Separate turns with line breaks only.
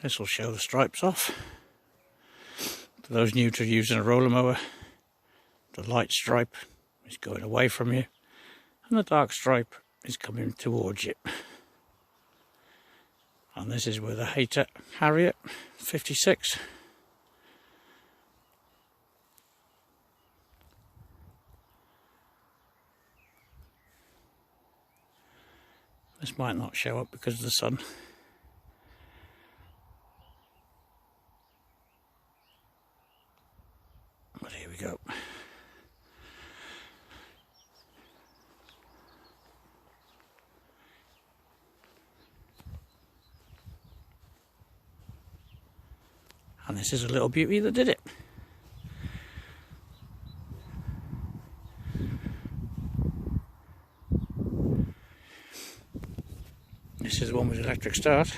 This will show the stripes off. For those new to using a roller mower, the light stripe is going away from you and the dark stripe is coming towards you. And this is with a Hayter Harrier 56. This might not show up because of the sun. But here we go. And this is a little beauty that did it. This is the one with electric start.